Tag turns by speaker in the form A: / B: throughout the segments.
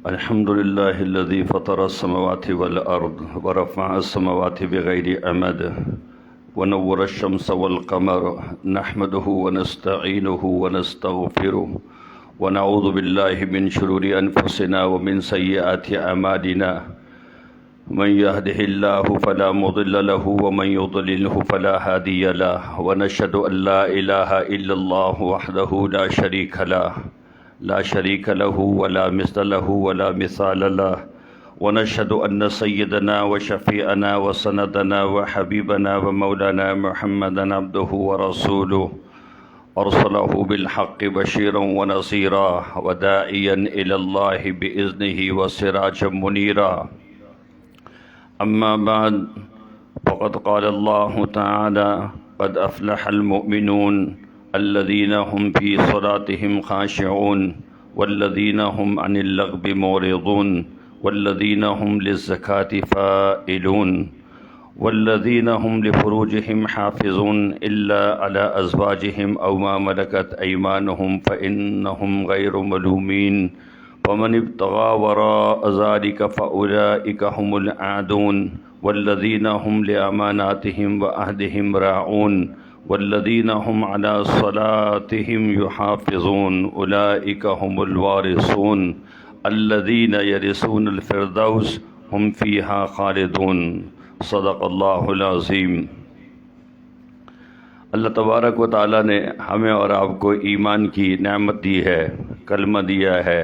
A: الحمد لله الذي فطر السماوات والأرض ورفع السماوات بغير أمد ونور الشمس والقمر نحمده ونستعينه ونستغفره ونعوذ بالله من شرور أنفسنا ومن سيئات أعمالنا من يهده الله فلا مضل له ومن يضلله فلا هادي له ونشهد أن لا إله إلا الله وحده لا شريك له ولا مثل له ولا مثال له ونشهد أن سيدنا وشفيعنا وسندنا وحبيبنا ومولانا محمدا عبده ورسوله أرسله بالحق بشيرا ونصيرا وداعيا إلى الله بإذنه وسراجا منيرا. أما بعد فقد قال الله تعالى: قد أفلح المؤمنون الذين هم في صلاتهم خاشعون والذين هم عن اللغو معرضون والذين هم للزكاة فاعلون والذين هم لفروجهم حافظون إلا على أزواجهم أو ما ملكت أيمانهم فإنهم غير ملومين ومن ابتغى وراء ذلك فأولئك هم العادون والذين هم لأماناتهم وعهدهم راعون والذين هم على صلاتهم يحافظون أولئك هم الوارثون الذين يرثون الفردوس هم فيها خالدون. صدق اللہ العظیم. اللہ تبارک و تعالیٰ نے ہمیں اور آپ کو ایمان کی نعمت دی ہے، کلمہ دیا ہے.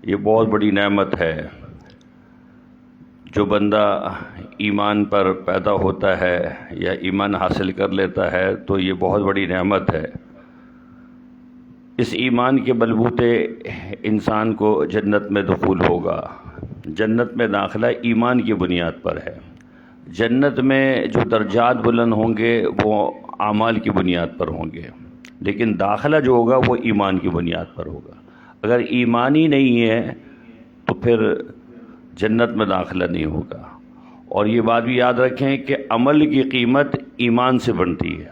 A: یہ بہت بڑی نعمت ہے. جو بندہ ایمان پر پیدا ہوتا ہے یا ایمان حاصل کر لیتا ہے تو یہ بہت بڑی نعمت ہے. اس ایمان کے بلبوتے انسان کو جنت میں دخول ہوگا. جنت میں داخلہ ایمان کی بنیاد پر ہے. جنت میں جو درجات بلند ہوں گے وہ اعمال کی بنیاد پر ہوں گے، لیکن داخلہ جو ہوگا وہ ایمان کی بنیاد پر ہوگا. اگر ایمان ہی نہیں ہے تو پھر جنت میں داخلہ نہیں ہوگا. اور یہ بات بھی یاد رکھیں کہ عمل کی قیمت ایمان سے بنتی ہے.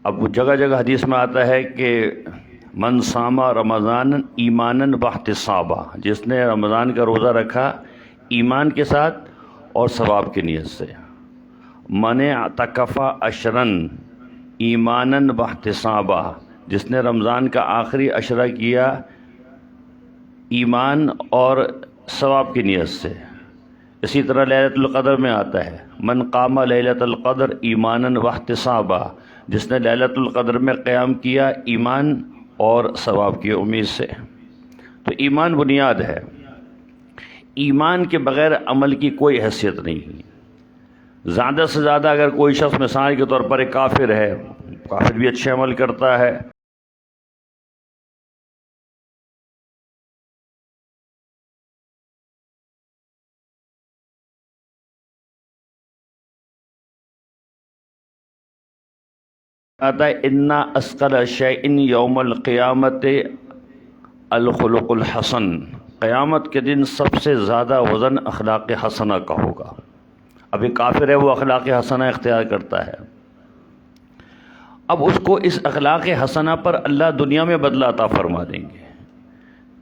A: اب جگہ جگہ حدیث میں آتا ہے کہ من صام رمضان ایمانا واحتسابا، جس نے رمضان کا روزہ رکھا ایمان کے ساتھ اور ثواب کی نیت سے. من اعتکف عشرا ایمانا واحتسابا، جس نے رمضان کا آخری عشرہ کیا ایمان اور ثواب کی نیت سے. اسی طرح لیلۃ القدر میں آتا ہے من قام لیلۃ القدر ایمانا واحتسابا، جس نے لیلۃ القدر میں قیام کیا ایمان اور ثواب کی امید سے. تو ایمان بنیاد ہے. ایمان کے بغیر عمل کی کوئی حیثیت نہیں. زیادہ سے زیادہ اگر کوئی شخص مثال کے طور پر ایک کافر ہے، کافر بھی اچھے عمل کرتا ہے، آتا ہے انا اثقل شیء یوم القیامت الخلق الحسن، قیامت کے دن سب سے زیادہ وزن اخلاق حسنہ کا ہوگا. ابھی کافر ہے وہ اخلاق حسنہ اختیار کرتا ہے. اب اس کو اس اخلاق حسنہ پر اللہ دنیا میں بدلہ عطا فرما دیں گے.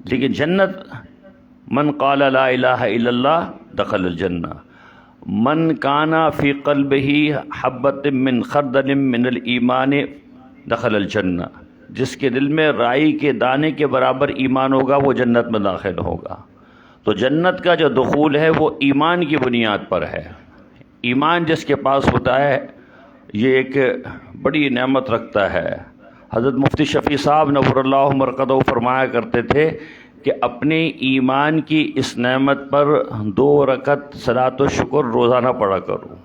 A: لیکن جنت من قال لا الہ الا اللہ دخل الجنہ، من کانا فی قلبہ حبۃ من خردل من الایمان دخل الجنہ، جس کے دل میں رائی کے دانے کے برابر ایمان ہوگا وہ جنت میں داخل ہوگا. تو جنت کا جو دخول ہے وہ ایمان کی بنیاد پر ہے. ایمان جس کے پاس ہوتا ہے یہ ایک بڑی نعمت رکھتا ہے. حضرت مفتی شفیع صاحب نور اللہ مرقدہ فرمایا کرتے تھے کہ اپنے ایمان کی اس نعمت پر 2 رکعت صلاۃ و شکر روزانہ پڑھا کرو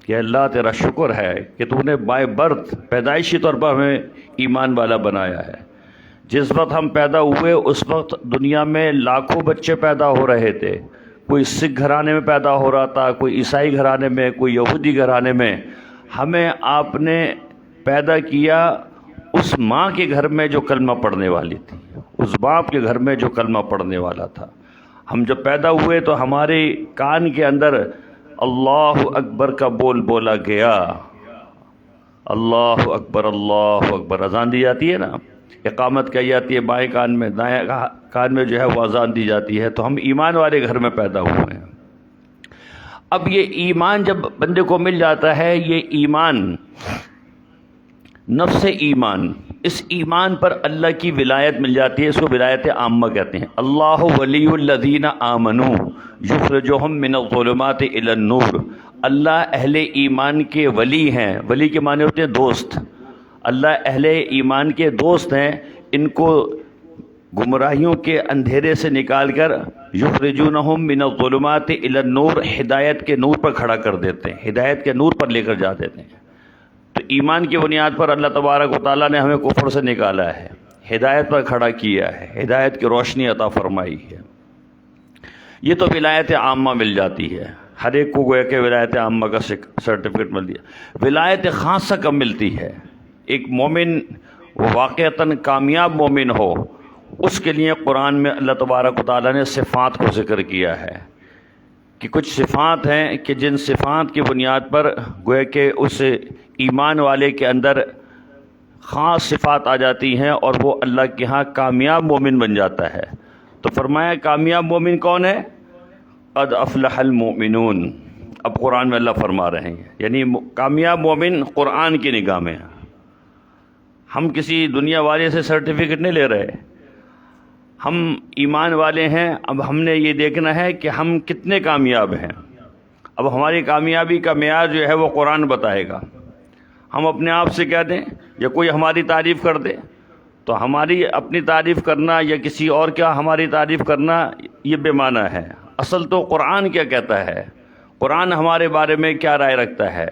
A: کہ اللہ تیرا شکر ہے کہ تو نے بائی برتھ پیدائشی طور پر ہمیں ایمان والا بنایا ہے. جس وقت ہم پیدا ہوئے اس وقت دنیا میں لاکھوں بچے پیدا ہو رہے تھے. کوئی سکھ گھرانے میں پیدا ہو رہا تھا، کوئی عیسائی گھرانے میں، کوئی یہودی گھرانے میں. ہمیں آپ نے پیدا کیا اس ماں کے گھر میں جو کلمہ پڑھنے والی تھی، اس باپ کے گھر میں جو کلمہ پڑھنے والا تھا. ہم جب پیدا ہوئے تو ہمارے کان کے اندر اللہ اکبر کا بول بولا گیا. اللہ اکبر اذان دی جاتی ہے نا، اقامت کہی جاتی ہے بائیں کان میں، دائیں کان میں جو ہے وہ اذان دی جاتی ہے، تو ہم ایمان والے گھر میں پیدا ہوئے ہیں۔ اب یہ ایمان جب بندے کو مل جاتا ہے، یہ ایمان نفس ایمان، اس ایمان پر اللہ کی ولایت مل جاتی ہے، اس کو ولایت عامہ کہتے ہیں۔ اللہ ولی الذین آمنوا یخرجہم من الظلمات الی النور، اللہ اہل ایمان کے ولی ہیں، ولی کے معنی ہوتے ہیں دوست، اللہ اہل ایمان کے دوست ہیں، ان کو گمراہیوں کے اندھیرے سے نکال کر یخرجونہم من الظلمات الی النور، ہدایت کے نور پر کھڑا کر دیتے ہیں، ہدایت کے نور پر لے کر جا دیتے ہیں۔ تو ایمان کی بنیاد پر اللہ تبارک و تعالیٰ نے ہمیں کفر سے نکالا ہے، ہدایت پر کھڑا کیا ہے، ہدایت کی روشنی عطا فرمائی ہے۔ یہ تو ولایت عامہ مل جاتی ہے، ہر ایک کو گویا کہ ولایت عامہ کا سرٹیفکیٹ مل دیا۔ ولایت خاصہ کب ملتی ہے؟ ایک مومن واقعتاً کامیاب مومن ہو، اس کے لیے قرآن میں اللہ تبارک و تعالیٰ نے صفات کو ذکر کیا ہے کہ کچھ صفات ہیں کہ جن صفات کی بنیاد پر گویا کہ اس ایمان والے کے اندر خاص صفات آ جاتی ہیں اور وہ اللہ کے ہاں کامیاب مومن بن جاتا ہے۔ تو فرمایا کامیاب مومن کون ہے؟ قد افلح المؤمنون، اب قرآن میں اللہ فرما رہے ہیں، یعنی کامیاب مومن قرآن کی نگاہ میں۔ ہم کسی دنیا والے سے سرٹیفکیٹ نہیں لے رہے، ہم ایمان والے ہیں، اب ہم نے یہ دیکھنا ہے کہ ہم کتنے کامیاب ہیں۔ اب ہماری کامیابی کا معیار جو ہے وہ قرآن بتائے گا۔ ہم اپنے آپ سے کہہ دیں یا کوئی ہماری تعریف کر دے تو ہماری اپنی تعریف کرنا یا کسی اور کیا ہماری تعریف کرنا یہ بے معنی ہے۔ اصل تو قرآن کیا کہتا ہے، قرآن ہمارے بارے میں کیا رائے رکھتا ہے۔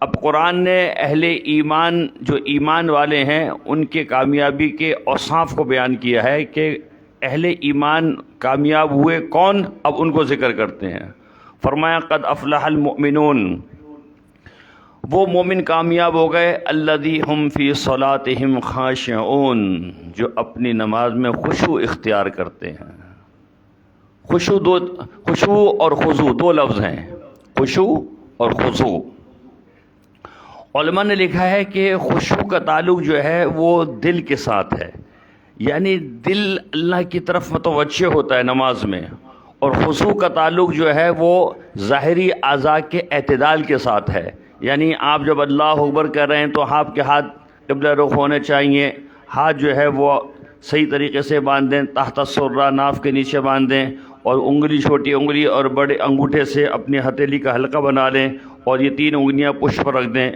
A: اب قرآن نے اہل ایمان جو ایمان والے ہیں ان کے کامیابی کے اوصاف کو بیان کیا ہے کہ اہل ایمان کامیاب ہوئے کون، اب ان کو ذکر کرتے ہیں۔ فرمایا قد افلح المؤمنون، وہ مومن کامیاب ہو گئے، الذی ہم فی صلاتہم خاشعون، جو اپنی نماز میں خشوع اختیار کرتے ہیں۔ خشوع اور خضوع دو لفظ ہیں، خشوع اور خضوع۔ علماء نے لکھا ہے کہ خشوع کا تعلق جو ہے وہ دل کے ساتھ ہے، یعنی دل اللہ کی طرف متوجہ ہوتا ہے نماز میں، اور خضوع کا تعلق جو ہے وہ ظاہری اعضاء کے اعتدال کے ساتھ ہے، یعنی آپ جب اللہ اکبر کر رہے ہیں تو آپ کے ہاتھ قبلہ رخ ہونے چاہیے، ہاتھ جو ہے وہ صحیح طریقے سے باندھ دیں، تحت السرہ ناف کے نیچے باندھ دیں، اور انگلی چھوٹی انگلی اور بڑے انگوٹھے سے اپنی ہتھیلی کا حلقہ بنا لیں اور یہ تین انگلیاں پشت پر رکھ دیں،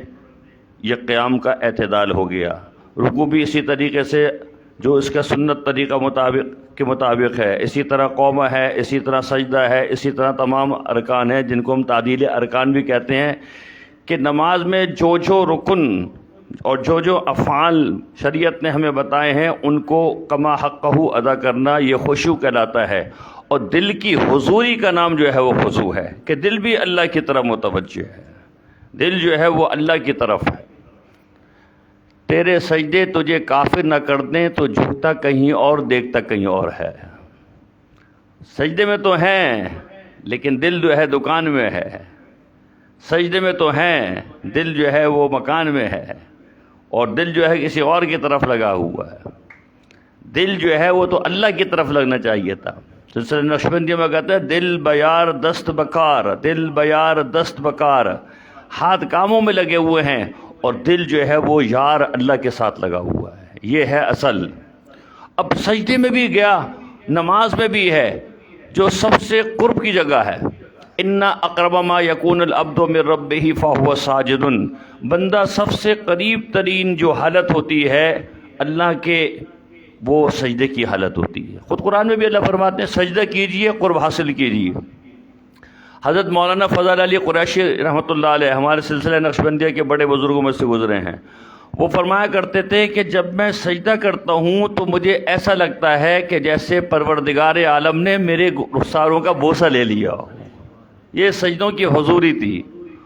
A: یہ قیام کا اعتدال ہو گیا۔ رکوع بھی اسی طریقے سے جو اس کا سنت طریقہ کے مطابق ہے، اسی طرح قومہ ہے، اسی طرح سجدہ ہے، اسی طرح تمام ارکان ہیں جن کو ہم تعدیل ارکان بھی کہتے ہیں، کہ نماز میں جو جو رکن اور جو جو افعال شریعت نے ہمیں بتائے ہیں ان کو کما حقہ ادا کرنا یہ خشوع کہلاتا ہے۔ اور دل کی حضوری کا نام جو ہے وہ خضوع ہے، کہ دل بھی اللہ کی طرف متوجہ ہے، دل جو ہے وہ اللہ کی طرف ہے۔ تیرے سجدے تجھے کافر نہ کر دیں تو جھکتا کہیں اور دیکھتا کہیں اور ہے۔ سجدے میں تو ہیں لیکن دل جو ہے دکان میں ہے، سجدے میں تو ہیں دل جو ہے وہ مکان میں ہے، اور دل جو ہے کسی اور کی طرف لگا ہوا ہے۔ دل جو ہے وہ تو اللہ کی طرف لگنا چاہیے تھا۔ سلسلہ نقشبندیہ میں کہتا ہے دل بیار دست بکار، دل بیار دست بکار، ہاتھ کاموں میں لگے ہوئے ہیں اور دل جو ہے وہ یار اللہ کے ساتھ لگا ہوا ہے، یہ ہے اصل۔ اب سجدے میں بھی گیا، نماز میں بھی ہے، جو سب سے قرب کی جگہ ہے، ان اقرب ما یکون العبد من ربہ فہو ساجد، بندہ سب سے قریب ترین جو حالت ہوتی ہے اللہ کے، وہ سجدے کی حالت ہوتی ہے۔ خود قرآن میں بھی اللہ فرماتے ہیں سجدہ کیجئے قرب حاصل کیجئے۔ حضرت مولانا فضل علی قریشی رحمۃ اللہ علیہ ہمارے سلسلہ نقشبندیہ کے بڑے بزرگوں میں سے گزرے ہیں، وہ فرمایا کرتے تھے کہ جب میں سجدہ کرتا ہوں تو مجھے ایسا لگتا ہے کہ جیسے پروردگار عالم نے میرے رخساروں کا بوسہ لے لیا ہو، یہ سجدوں کی حضوری تھی۔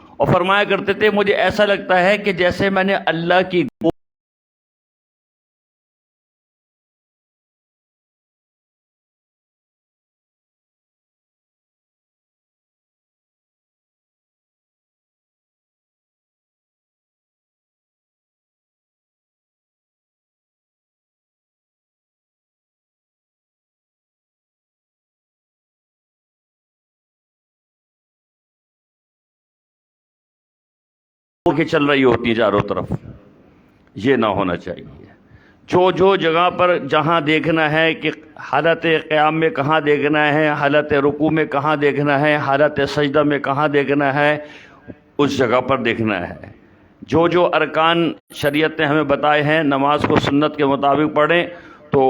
A: اور فرمایا کرتے تھے مجھے ایسا لگتا ہے کہ جیسے میں نے اللہ کی کہ چل رہی ہوتی ہیں چاروں طرف، یہ نہ ہونا چاہیے۔ جو جگہ پر جہاں دیکھنا ہے کہ حالت قیام میں کہاں دیکھنا ہے، حالت رکوع میں کہاں دیکھنا ہے، حالت سجدہ میں کہاں دیکھنا ہے، اس جگہ پر دیکھنا ہے۔ جو ارکان شریعت نے ہمیں بتائے ہیں، نماز کو سنت کے مطابق پڑھیں، تو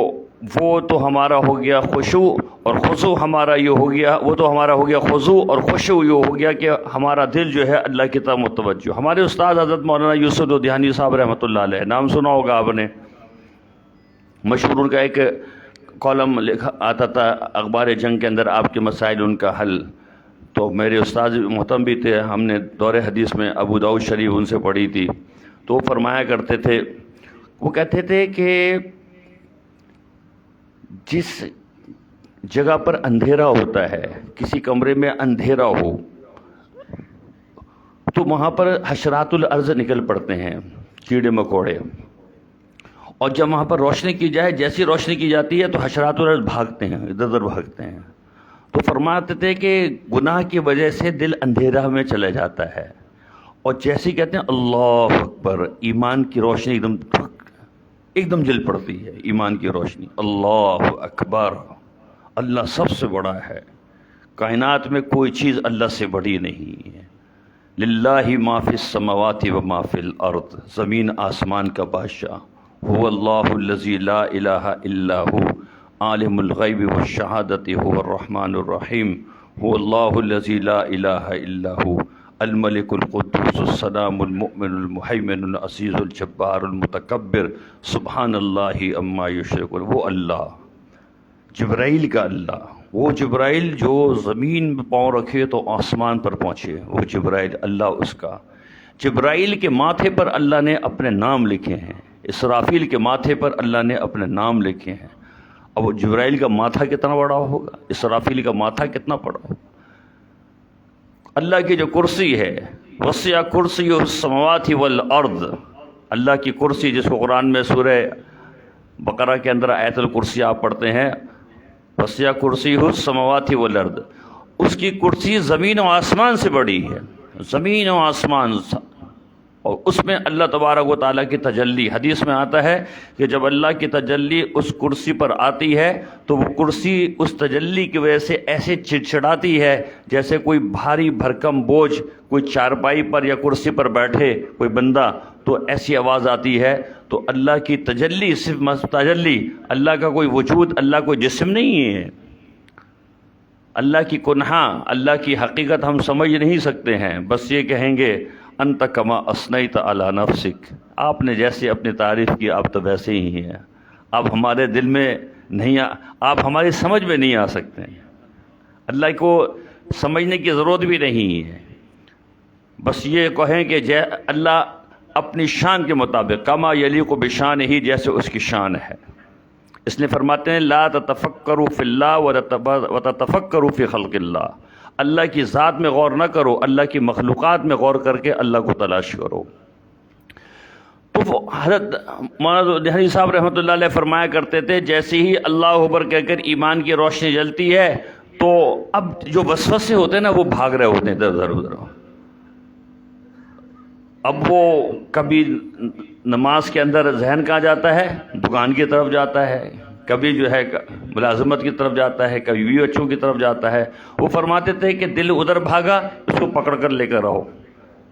A: وہ تو ہمارا ہو گیا خشوع، اور خضوع ہمارا یہ ہو گیا، وہ تو ہمارا ہو گیا خضوع، اور خشوع یہ ہو گیا کہ ہمارا دل جو ہے اللہ کی طرف متوجہ۔ ہمارے استاد حضرت مولانا یوسف لدھیانی صاحب رحمۃ اللہ علیہ، نام سنا ہوگا آپ نے، مشہور ان کا ایک کالم لکھا آتا تھا اخبار جنگ کے اندر، آپ کے مسائل ان کا حل۔ تو میرے استاد محترم بھی تھے، ہم نے دور حدیث میں ابو داؤد شریف ان سے پڑھی تھی، تو وہ فرمایا کرتے تھے، وہ کہتے تھے کہ جس جگہ پر اندھیرا ہوتا ہے، کسی کمرے میں اندھیرا ہو، تو وہاں پر حشرات الارض نکل پڑتے ہیں، کیڑے مکوڑے، اور جب وہاں پر روشنی کی جائے، جیسی روشنی کی جاتی ہے تو حشرات الارض بھاگتے ہیں، ادھر ادھر بھاگتے ہیں۔ تو فرماتے تھے کہ گناہ کی وجہ سے دل اندھیرا میں چلا جاتا ہے، اور جیسے کہتے ہیں اللہ اکبر، ایمان کی روشنی ایک دم جل پڑتی ہے، ایمان کی روشنی، اللہ اکبر، اللہ سب سے بڑا ہے، کائنات میں کوئی چیز اللہ سے بڑی نہیں ہے۔ للہ ما فی السماوات و ما فی الارض، زمین آسمان کا بادشاہ، هو اللہ الذی لا الہ الا هو عالم الغیب والشہادۃ هو الرحمن الرحیم، هو اللہ الذی لا الہ الا هو الملک القدوس السلام المؤمن المہیمن العزیز الجبار المتکبر سبحان اللہ عما یشرکون۔ وہ اللہ، جبرائیل کا اللہ، وہ جبرائیل جو زمین میں پاؤں رکھے تو آسمان پر پہنچے، وہ جبرائیل اللہ، اس کا جبرائیل کے ماتھے پر اللہ نے اپنے نام لکھے ہیں، اسرافیل کے ماتھے پر اللہ نے اپنے نام لکھے ہیں۔ اب وہ جبرائیل کا ماتھا کتنا بڑا ہوگا، اسرافیل کا ماتھا کتنا بڑا ہوگا۔ اللہ کی جو کرسی ہے، وسع کرسی السماوات والارض، اللہ کی کرسی، جس کو قرآن میں سورہ بقرہ کے اندر آیت الکرسی آپ پڑھتے ہیں، وسع کرسی السماوات والارض، اس کی کرسی زمین و آسمان سے بڑی ہے، زمین و آسمان، اور اس میں اللہ تبارک و تعالیٰ کی تجلی، حدیث میں آتا ہے کہ جب اللہ کی تجلی اس کرسی پر آتی ہے تو وہ کرسی اس تجلی کی وجہ سے ایسے چڑچڑاتی ہے جیسے کوئی بھاری بھرکم بوجھ کوئی چارپائی پر یا کرسی پر بیٹھے کوئی بندہ، تو ایسی آواز آتی ہے۔ تو اللہ کی تجلی صرف تجلی، اللہ کا کوئی وجود، اللہ کوئی جسم نہیں ہے، اللہ کی کنہا، اللہ کی حقیقت ہم سمجھ نہیں سکتے ہیں، بس یہ کہیں گے انت کما اثنیت علی نفسک، آپ نے جیسے اپنی تعریف کی آپ تو ویسے ہی ہیں، آپ ہمارے دل میں نہیں، آپ ہماری سمجھ میں نہیں آ سکتے ہیں، اللہ کو سمجھنے کی ضرورت بھی نہیں ہے، بس یہ کہیں کہ اللہ اپنی شان کے مطابق، کما یلیق بشان ہی، جیسے اس کی شان ہے۔ اس لیے فرماتے ہیں لا تتفکروا فی اللہ وتتفکروا فی خلق اللہ، اللہ کی ذات میں غور نہ کرو، اللہ کی مخلوقات میں غور کر کے اللہ کو تلاش کرو۔ تو وہ حضرت مولانا لدھیانی صاحب رحمۃ اللہ علیہ فرمایا کرتے تھے جیسے ہی اللہ اکبر کہہ کر ایمان کی روشنی جلتی ہے تو اب جو وسوسے ہوتے ہیں نا وہ بھاگ رہے ہوتے ہیں ادھر ادھر۔ اب وہ کبھی نماز کے اندر ذہن کہاں جاتا ہے، دکان کی طرف جاتا ہے، کبھی جو ہے ملازمت کی طرف جاتا ہے، کبھی بیوی بچوں کی طرف جاتا ہے۔ وہ فرماتے تھے کہ دل ادھر بھاگا اس کو پکڑ کر لے کر رہو،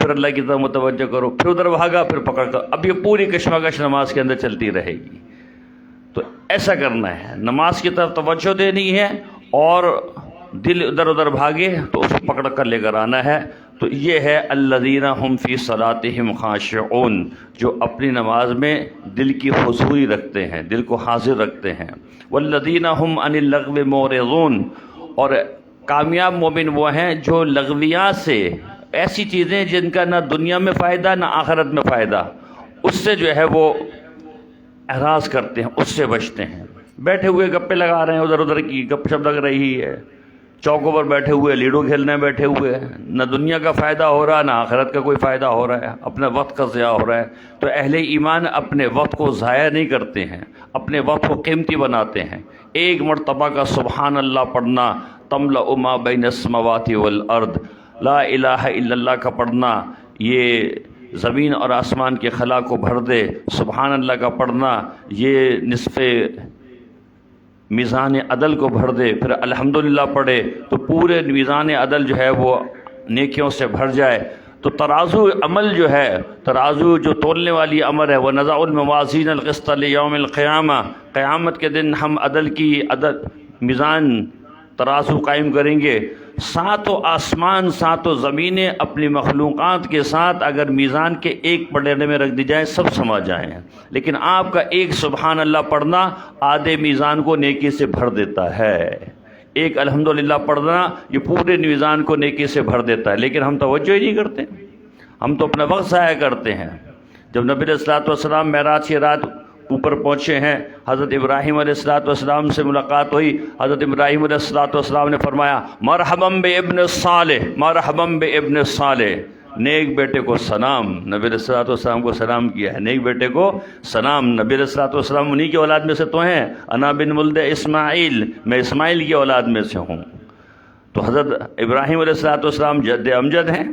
A: پھر اللہ کی طرف متوجہ کرو، پھر ادھر بھاگا پھر پکڑ کر، اب یہ پوری کشمکش نماز کے اندر چلتی رہے گی۔ تو ایسا کرنا ہے، نماز کی طرف توجہ دینی ہے، اور دل ادھر ادھر بھاگے تو اس کو پکڑ کر لے کر آنا ہے۔ تو یہ ہے الذین هم فی صلاتہم خاشعون، جو اپنی نماز میں دل کی خضوعی رکھتے ہیں، دل کو حاضر رکھتے ہیں۔ والذین هم عن اللغو معرضون، اور کامیاب مومن وہ ہیں جو لغویات سے، ایسی چیزیں جن کا نہ دنیا میں فائدہ نہ آخرت میں فائدہ، اس سے جو ہے وہ اعراض کرتے ہیں، اس سے بچتے ہیں۔ بیٹھے ہوئے گپے لگا رہے ہیں، ادھر ادھر کی گپ شپ لگ رہی ہے، چوکوں پر بیٹھے ہوئے لیڈو کھیلنے بیٹھے ہوئے، نہ دنیا کا فائدہ ہو رہا نہ آخرت کا کوئی فائدہ ہو رہا ہے، اپنے وقت کا ضیاع ہو رہا ہے۔ تو اہل ایمان اپنے وقت کو ضائع نہیں کرتے ہیں، اپنے وقت کو قیمتی بناتے ہیں۔ ایک مرتبہ کا سبحان اللہ پڑھنا، تملأ ما بین السماوات والارض، لا الہ الا اللہ کا پڑھنا، یہ زمین اور آسمان کے خلا کو بھر دے۔ سبحان اللہ کا پڑھنا یہ نصف میزان عدل کو بھر دے، پھر الحمدللہ پڑھے تو پورے میزان عدل جو ہے وہ نیکیوں سے بھر جائے۔ تو ترازو عمل جو ہے، ترازو جو تولنے والی عمل ہے، وہ وَنَضَعُ الْمَوَازِينَ الْقِسْطَ لِيَوْمِ الْقِيَامَةِ، قیامت کے دن ہم عدل کی میزان ترازو قائم کریں گے۔ ساتوں آسمان ساتوں زمینیں اپنی مخلوقات کے ساتھ اگر میزان کے ایک پلڑے میں رکھ دی جائیں سب سما جائیں، لیکن آپ کا ایک سبحان اللہ پڑھنا آدھے میزان کو نیکی سے بھر دیتا ہے، ایک الحمدللہ پڑھنا یہ پورے میزان کو نیکی سے بھر دیتا ہے، لیکن ہم توجہ ہی نہیں کرتے، ہم تو اپنا وقت ضائع کرتے ہیں۔ جب نبی علیہ الصلوۃ والسلام معراج کی رات اوپر پہنچے ہیں، حضرت ابراہیم علیہ الصلوۃ والسلام سے ملاقات ہوئی، حضرت ابراہیم علیہ الصلوۃ والسلام نے فرمایا مرحبا بابن صالح، مرحبا بابن صالح، نیک بیٹے کو سلام۔ نبی علیہ الصلوۃ والسلام کو سلام کیا ہے، نیک بیٹے کو سلام۔ نبی علیہ الصلوۃ والسلام انہی کی اولاد میں سے تو ہیں، انا بن ولد اسماعیل، میں اسماعیل کی اولاد میں سے ہوں۔ تو حضرت ابراہیم علیہ الصلوۃ والسلام جد امجد ہیں۔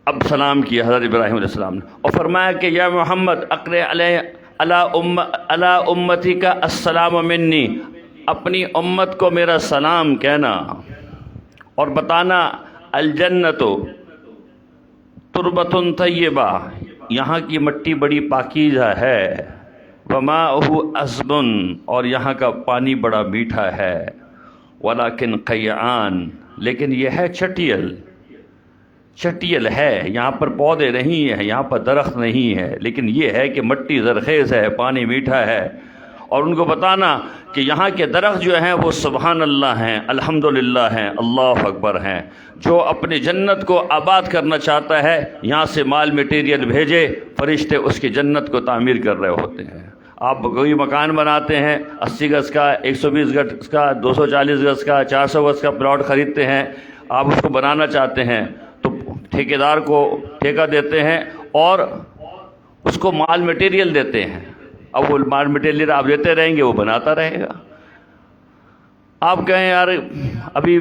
A: اب سلام کیا حضرت ابراہیم علیہ السلام نے اور فرمایا کہ یا محمد اقرئ علی امتی کا السلام منی، اپنی امت کو میرا سلام کہنا اور بتانا الجنت تربۃ طیبہ، یہاں کی مٹی بڑی پاکیزہ ہے، وماؤہ عذب، اور یہاں کا پانی بڑا میٹھا ہے، ولکن قیعان، لیکن یہ ہے چٹیل، چٹیل ہے، یہاں پر پودے نہیں ہیں، یہاں پر درخت نہیں ہے، لیکن یہ ہے کہ مٹی زرخیز ہے، پانی میٹھا ہے۔ اور ان کو بتانا کہ یہاں کے درخت جو ہیں وہ سبحان اللہ ہیں، الحمدللہ ہیں، اللہ اکبر ہیں۔ جو اپنی جنت کو آباد کرنا چاہتا ہے یہاں سے مال میٹیریل بھیجے، فرشتے اس کی جنت کو تعمیر کر رہے ہوتے ہیں۔ آپ کوئی مکان بناتے ہیں، 80 گز کا، 120 گز کا، 240 گز کا، 400 گز کا پلاٹ خریدتے ہیں، آپ اس کو بنانا چاہتے ہیں تو ٹھیکیدار کو ٹھیکہ دیتے ہیں اور اس کو مال میٹیریل دیتے ہیں۔ اب وہ مال میٹیریل آپ دیتے رہیں گے، وہ بناتا رہے گا۔ آپ کہیں یار ابھی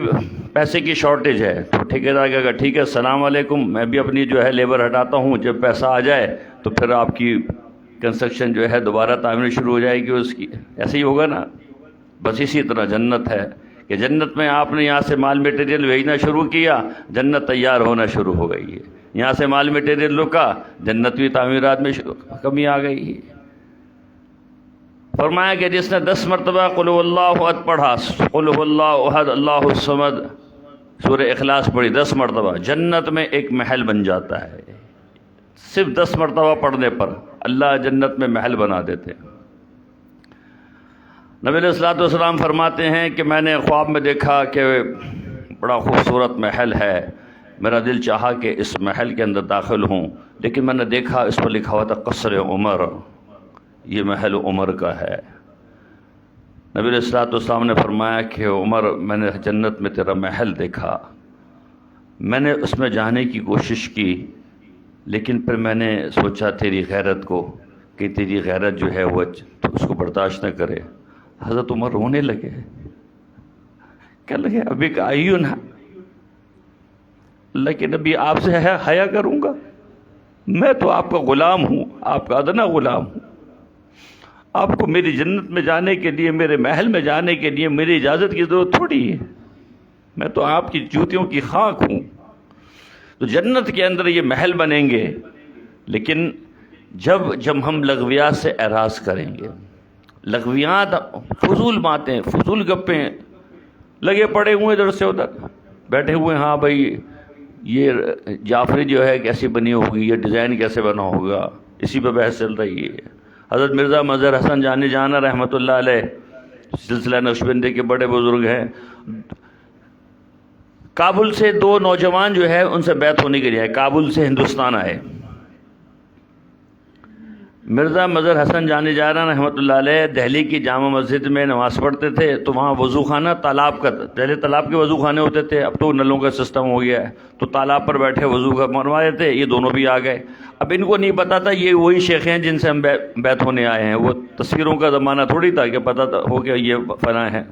A: پیسے کی شارٹیج ہے، تو ٹھیکیدار کہے گا ٹھیک ہے السلام علیکم، میں بھی اپنی جو ہے لیبر ہٹاتا ہوں، جب پیسہ آ جائے تو پھر آپ کی کنسٹرکشن جو ہے دوبارہ تعمیر شروع ہو جائے گی اس کی۔ ایسے ہی ہوگا نا، بس اسی طرح جنت ہے کہ جنت میں آپ نے یہاں سے مال میٹیریل بھیجنا شروع کیا، جنت تیار ہونا شروع ہو گئی ہے۔ یہاں سے مال میٹیریل رکا، جنت بھی تعمیرات میں کمی آ گئی ہے۔ فرمایا کہ جس نے 10 مرتبہ قل هو اللہ احد پڑھا، قل هو اللہ احد اللہ الصمد، سورہ اخلاص پڑھی 10 مرتبہ، جنت میں ایک محل بن جاتا ہے۔ صرف 10 مرتبہ پڑھنے پر اللہ جنت میں محل بنا دیتے ہیں۔ نبی علیہ الصلوۃ والسلام فرماتے ہیں کہ میں نے خواب میں دیکھا کہ بڑا خوبصورت محل ہے، میرا دل چاہا کہ اس محل کے اندر داخل ہوں، لیکن میں نے دیکھا اس پر لکھا ہوا تھا قصر عمر، یہ محل عمر کا ہے۔ نبی علیہ الصلوۃ والسلام نے فرمایا کہ عمر میں نے جنت میں تیرا محل دیکھا، میں نے اس میں جانے کی کوشش کی، لیکن پھر میں نے سوچا تیری غیرت کو، کہ تیری غیرت جو ہے وہ اس کو برداشت نہ کرے۔ حضرت عمر رونے لگے، کہنے لگے ابھی آئیو نا، لیکن ابھی آپ سے حیا کروں گا؟ میں تو آپ کا غلام ہوں، آپ کا ادنا غلام ہوں، آپ کو میری جنت میں جانے کے لیے، میرے محل میں جانے کے لیے میری اجازت کی ضرورت تھوڑی ہے، میں تو آپ کی جوتیوں کی خاک ہوں۔ تو جنت کے اندر یہ محل بنیں گے، لیکن جب ہم لغویات سے اعراض کریں گے، لغویات فضول باتیں، فضول گپیں، لگے پڑے ہوئے ادھر سے ادھر بیٹھے ہوئے، ہاں بھائی یہ جعفری جو ہے کیسی بنی ہوگی، یہ ڈیزائن کیسے بنا ہوگا، اسی پہ بحث چل رہی ہے۔ حضرت مرزا مظہر حسن جانی جانا رحمۃ اللہ علیہ سلسلہ نقشبندی کے بڑے بزرگ ہیں، کابل سے 2 نوجوان جو ہے ان سے بیعت ہونے کے لیے آئے، کابل سے ہندوستان آئے۔ مرزا مظہر حسن جانی جانا رحمۃ اللہ علیہ دہلی کی جامع مسجد میں نماز پڑھتے تھے، تو وہاں وضو خانہ تالاب کا، پہلے تالاب کے وضو خانے ہوتے تھے، اب تو نلوں کا سسٹم ہو گیا ہے، تو تالاب پر بیٹھے وضو کا منوا رہے تھے، یہ دونوں بھی آ گئے۔ اب ان کو نہیں پتا تھا یہ وہی شیخ ہیں جن سے ہم بیعت ہونے آئے ہیں، وہ تصویروں کا زمانہ تھوڑی تھا کہ پتہ ہو کہ یہ فلاں ہیں،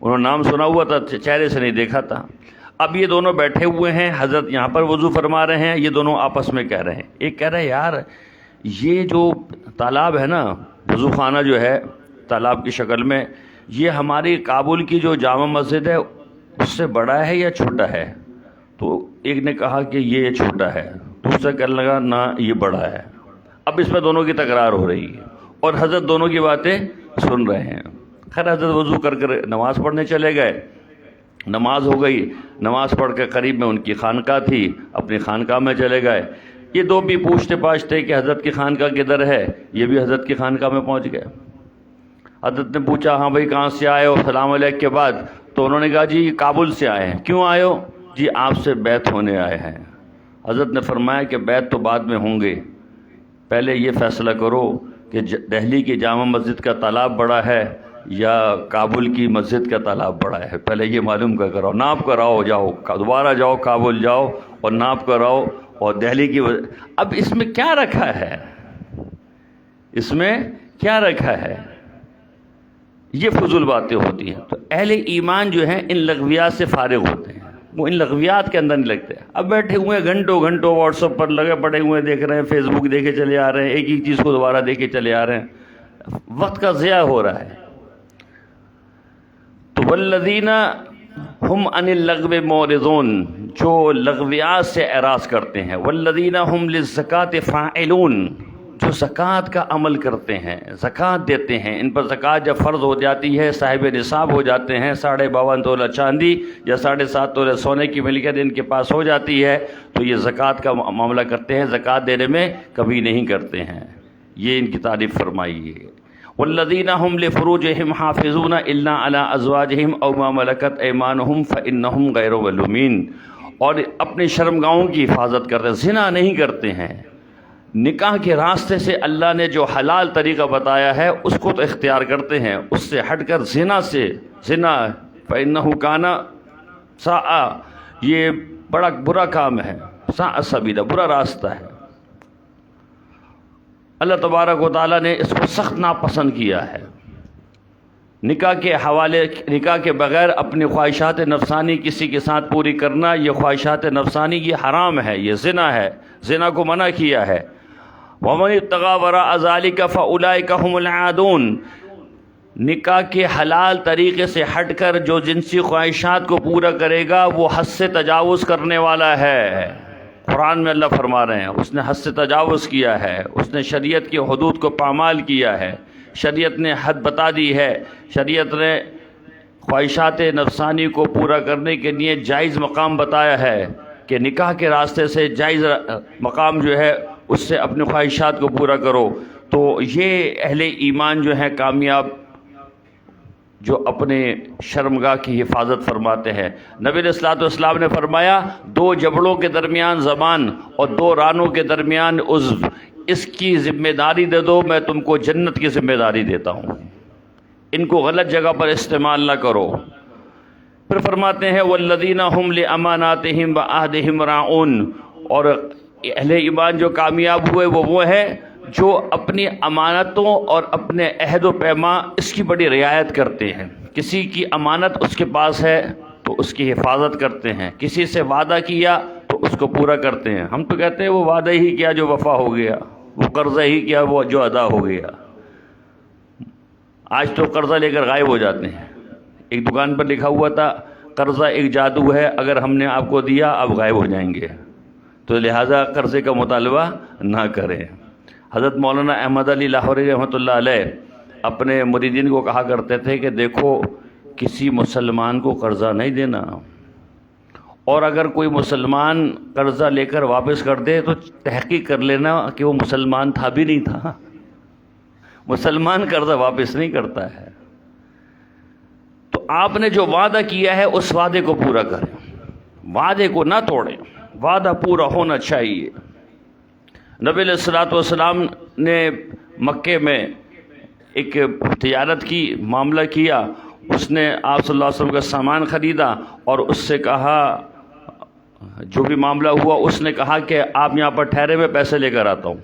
A: انہوں نے نام سنا ہوا تھا، چہرے سے نہیں دیکھا تھا۔ اب یہ دونوں بیٹھے ہوئے ہیں، حضرت یہاں پر وضو فرما رہے ہیں، یہ دونوں آپس میں کہہ رہے ہیں، ایک کہہ رہا ہے یار یہ جو تالاب ہے نا، وضو خانہ جو ہے تالاب کی شکل میں، یہ ہماری کابل کی جو جامع مسجد ہے اس سے بڑا ہے یا چھوٹا ہے؟ تو ایک نے کہا کہ یہ چھوٹا ہے، دوسرا کہنے لگا نہ یہ بڑا ہے۔ اب اس میں دونوں کی تکرار ہو رہی ہے اور حضرت دونوں کی باتیں سن رہے ہیں۔ خیر حضرت وضو کر نماز پڑھنے چلے گئے، نماز ہو گئی، نماز پڑھ کے قریب میں ان کی خانقاہ تھی، اپنی خانقاہ میں چلے گئے۔ یہ دو بھی پوچھتے پاچھتے کہ حضرت کی خانقاہ کدھر ہے، یہ بھی حضرت کی خانقاہ میں پہنچ گئے۔ حضرت نے پوچھا ہاں بھائی کہاں سے آئے ہو سلام علیکم کے بعد؟ تو انہوں نے کہا جی کابل سے آئے ہیں۔ کیوں آئے ہو؟ جی آپ سے بیعت ہونے آئے ہیں۔ حضرت نے فرمایا کہ بیعت تو بعد میں ہوں گے، پہلے یہ فیصلہ کرو کہ دہلی کی جامع مسجد کا تالاب بڑا ہے یا کابل کی مسجد کا تالاب بڑا ہے، پہلے یہ معلوم کر کراؤ، ناپ کراؤ، جاؤ دوبارہ جاؤ کابل جاؤ اور ناپ کراؤ۔ اور دہلی کی اب اس میں کیا رکھا ہے، اس میں کیا رکھا ہے؟ یہ فضول باتیں ہوتی ہیں۔ تو اہل ایمان جو ہیں ان لغویات سے فارغ ہوتے ہیں، وہ ان لغویات کے اندر نہیں لگتے۔ اب بیٹھے ہوئے گھنٹوں گھنٹوں واٹس ایپ پر لگے پڑے ہوئے دیکھ رہے ہیں، فیس بک دیکھے چلے آ رہے ہیں، ایک ہی چیز کو دوبارہ دیکھے چلے آ رہے ہیں، وقت کا ضیاع ہو رہا ہے۔ تو والذین ہم عن اللغو معرضون، جو لغویات سے اعراض کرتے ہیں، والذین ہم للزکاۃ فاعلون، جو زکوٰۃ کا عمل کرتے ہیں، زکوٰۃ دیتے ہیں۔ ان پر زکوٰۃ جب فرض ہو جاتی ہے، صاحب نصاب ہو جاتے ہیں، 52.5 تولہ چاندی یا 7.5 تولہ سونے کی ملکیت ان کے پاس ہو جاتی ہے، تو یہ زکوٰۃ کا معاملہ کرتے ہیں، زکوٰۃ دینے میں کبھی نہیں کرتے ہیں۔ یہ ان کی تعریف فرمائی ہے۔ والذین هم لفروجہم حافظون الا علی ازواجہم او ما ملکت ایمانہم فانہم غیر ملومین، اور اپنی شرمگاہوں کی حفاظت کرتے ہیں، زنا نہیں کرتے ہیں۔ نکاح کے راستے سے اللہ نے جو حلال طریقہ بتایا ہے اس کو تو اختیار کرتے ہیں، اس سے ہٹ کر زنا فإنہ کان ساء، یہ بڑا برا کام ہے، ساء سبیلا، برا راستہ ہے۔ اللہ تبارک و تعالیٰ نے اس کو سخت ناپسند کیا ہے۔ نکاح کے بغیر اپنی خواہشات نفسانی کسی کے ساتھ پوری کرنا، یہ خواہشات نفسانی یہ حرام ہے، یہ زنا ہے، زنا کو منع کیا ہے۔ وَمَنِ ابْتَغَىٰ وَرَاءَ ذَلِكَ فَأُولَٰئِكَ هُمُ الْعَادُونَ، نکاح کے حلال طریقے سے ہٹ کر جو جنسی خواہشات کو پورا کرے گا وہ حد سے تجاوز کرنے والا ہے۔ قرآن میں اللہ فرما رہے ہیں اس نے حد سے تجاوز کیا ہے، اس نے شریعت کی حدود کو پامال کیا ہے، شریعت نے حد بتا دی ہے، شریعت نے خواہشات نفسانی کو پورا کرنے کے لیے جائز مقام بتایا ہے کہ نکاح کے راستے سے جائز مقام جو ہے اس سے اپنی خواہشات کو پورا کرو۔ تو یہ اہل ایمان جو ہیں کامیاب، جو اپنے شرمگاہ کی حفاظت فرماتے ہیں۔ نبی علیہ الصلوۃ والسلام نے فرمایا 2 جبڑوں کے درمیان زبان اور 2 رانوں کے درمیان عضو، اس کی ذمہ داری دے دو، میں تم کو جنت کی ذمہ داری دیتا ہوں، ان کو غلط جگہ پر استعمال نہ کرو۔ پھر فرماتے ہیں والذین هم لاماناتہم وعہدہم راعون، اور اہل ایمان جو کامیاب ہوئے وہ ہے جو اپنی امانتوں اور اپنے عہد و پیما اس کی بڑی رعایت کرتے ہیں۔ کسی کی امانت اس کے پاس ہے تو اس کی حفاظت کرتے ہیں، کسی سے وعدہ کیا تو اس کو پورا کرتے ہیں۔ ہم تو کہتے ہیں وہ وعدہ ہی کیا جو وفا ہو گیا، وہ قرضہ ہی کیا وہ جو ادا ہو گیا۔ آج تو قرضہ لے کر غائب ہو جاتے ہیں۔ ایک دکان پر لکھا ہوا تھا قرضہ ایک جادو ہے، اگر ہم نے آپ کو دیا آپ غائب ہو جائیں گے، تو لہٰذا قرضے کا مطالبہ نہ کریں۔ حضرت مولانا احمد علی لاہوری رحمۃ اللہ علیہ اپنے مریدین کو کہا کرتے تھے کہ دیکھو کسی مسلمان کو قرضہ نہیں دینا، اور اگر کوئی مسلمان قرضہ لے کر واپس کر دے تو تحقیق کر لینا کہ وہ مسلمان تھا بھی نہیں تھا۔ مسلمان قرضہ واپس نہیں کرتا ہے۔ تو آپ نے جو وعدہ کیا ہے اس وعدے کو پورا کریں، وعدے کو نہ توڑیں، وعدہ پورا ہونا چاہیے۔ نبی علیہ الصلوۃ والسلام نے مکے میں ایک تجارت کی، معاملہ کیا، اس نے آپ صلی اللہ علیہ وسلم کا سامان خریدا اور اس سے کہا، جو بھی معاملہ ہوا اس نے کہا کہ آپ یہاں پر ٹھہرے میں پیسے لے کر آتا ہوں۔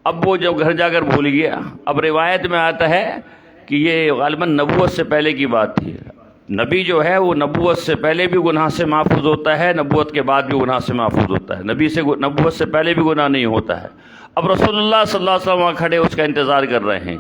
A: اب وہ جب گھر جا کر بھول گیا۔ اب روایت میں آتا ہے کہ یہ غالباً نبوت سے پہلے کی بات تھی، نبی جو ہے وہ نبوت سے پہلے بھی گناہ سے محفوظ ہوتا ہے، نبوت کے بعد بھی گناہ سے محفوظ ہوتا ہے، نبی سے نبوت سے پہلے بھی گناہ نہیں ہوتا ہے۔ اب رسول اللہ صلی اللہ علیہ وسلم وہاں کھڑے اس کا انتظار کر رہے ہیں،